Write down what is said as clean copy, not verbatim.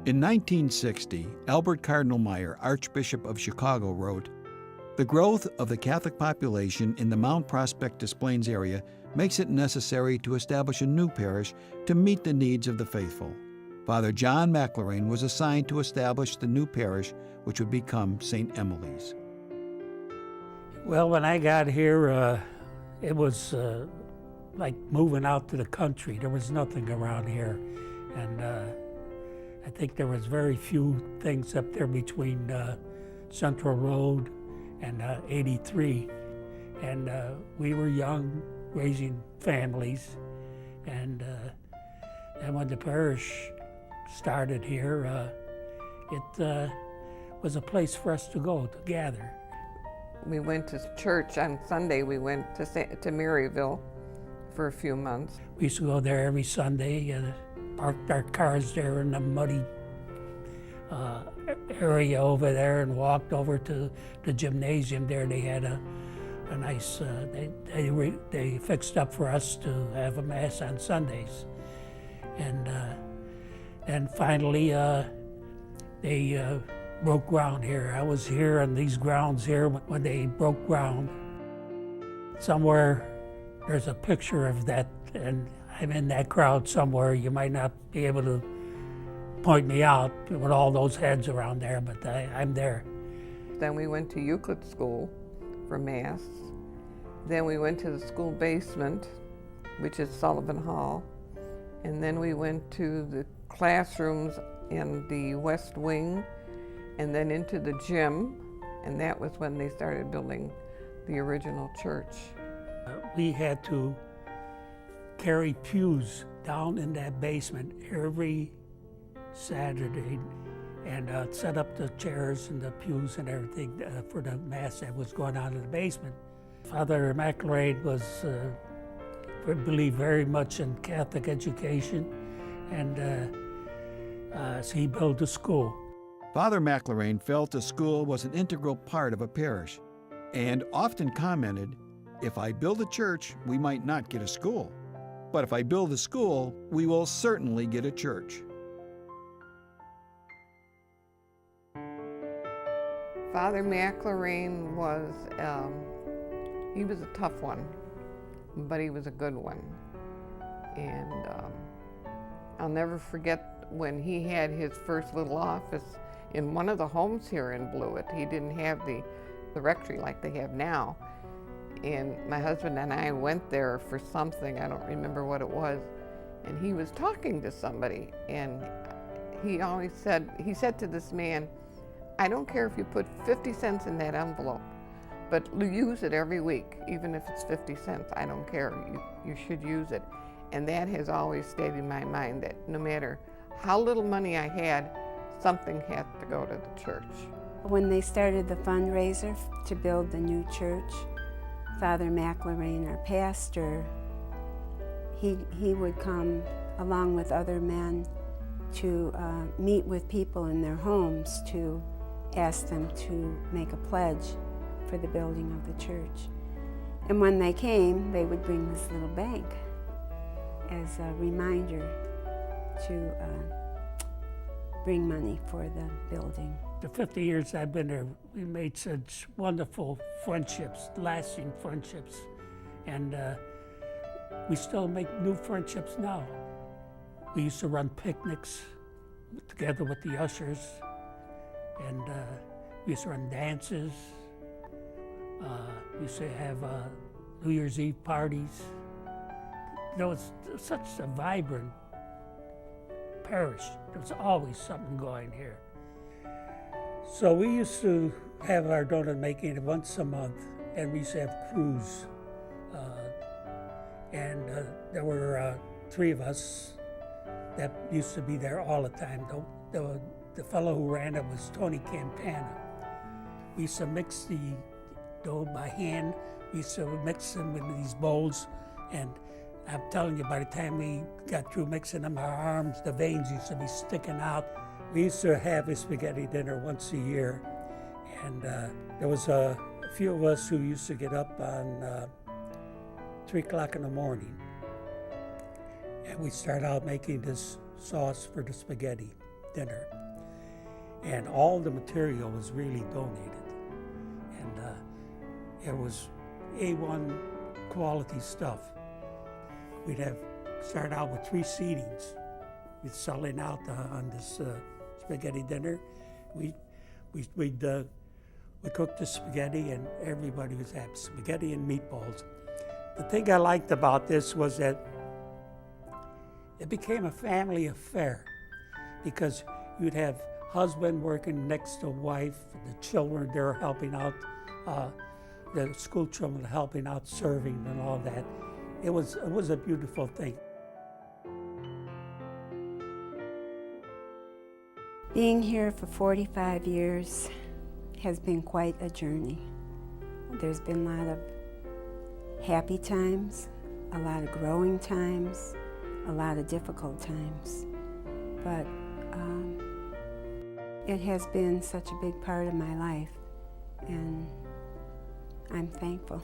In 1960, Albert Cardinal Meyer, Archbishop of Chicago, wrote, "The growth of the Catholic population in the Mount Prospect Des Plaines area makes it necessary to establish a new parish to meet the needs of the faithful." Father John McElrain was assigned to establish the new parish, which would become St. Emily's. Well, when I got here, it was like moving out to the country. There was nothing around here, and I think there was very few things up there between Central Road and 83. And we were young, raising families, and when the parish started here, it was a place for us to go, to gather. We went to church on Sunday. We went to Maryville for a few months. We used to go there every Sunday, parked our cars there in the muddy area over there, and walked over to the gymnasium there. They had a nice, they fixed up for us to have a Mass on Sundays. And finally, they broke ground here. I was here on these grounds here when they broke ground. Somewhere there's a picture of that, and I'm in that crowd somewhere. You might not be able to point me out with all those heads around there, but I'm there. Then we went to Euclid School for Mass. Then we went to the school basement, which is Sullivan Hall. And then we went to the classrooms in the West Wing, and then into the gym, and that was when they started building the original church. We had to carry pews down in that basement every Saturday and set up the chairs and the pews and everything for the Mass that was going on in the basement. Father McElrain was believed very much in Catholic education, and so he built a school. Father McElrain felt a school was an integral part of a parish and often commented, "If I build a church, we might not get a school. But if I build a school, we will certainly get a church." Father McElrain was, he was a tough one, but he was a good one. And I'll never forget when he had his first little office in one of the homes here in Blewett. He didn't have the rectory like they have now. And my husband and I went there for something, I don't remember what it was, and he was talking to somebody, and he said to this man, "I don't care if you put 50 cents in that envelope, but use it every week, even if it's 50 cents, I don't care, you should use it." And that has always stayed in my mind, that no matter how little money I had, something had to go to the church. When they started the fundraiser to build the new church, Father McElrain, our pastor, he would come along with other men to meet with people in their homes to ask them to make a pledge for the building of the church. And when they came, they would bring this little bank as a reminder to bring money for the building. The 50 years I've been there, we made such wonderful friendships, lasting friendships, and we still make new friendships now. We used to run picnics together with the ushers, and we used to run dances. We used to have New Year's Eve parties. There was such a vibrant parish. There was always something going here. So we used to have our donut making once a month, and we used to have crews. And there were 3 of us that used to be there all the time. The fellow who ran it was Tony Campana. We used to mix the dough by hand. We used to mix them in these bowls, and I'm telling you, by the time we got through mixing them, our arms, the veins used to be sticking out. We used to have a spaghetti dinner once a year, and there was a few of us who used to get up on 3 o'clock in the morning, and we start out making this sauce for the spaghetti. dinner. And all the material was really donated. And it was A1 quality stuff. We'd start out with 3 seatings. We'd selling out on this spaghetti dinner. We cooked the spaghetti and everybody was happy. Spaghetti and meatballs. The thing I liked about this was that it became a family affair because you'd have husband working next to wife, the children there helping out, the school children helping out, serving and all that. It was a beautiful thing. Being here for 45 years has been quite a journey. There's been a lot of happy times, a lot of growing times, a lot of difficult times. But it has been such a big part of my life, and I'm thankful.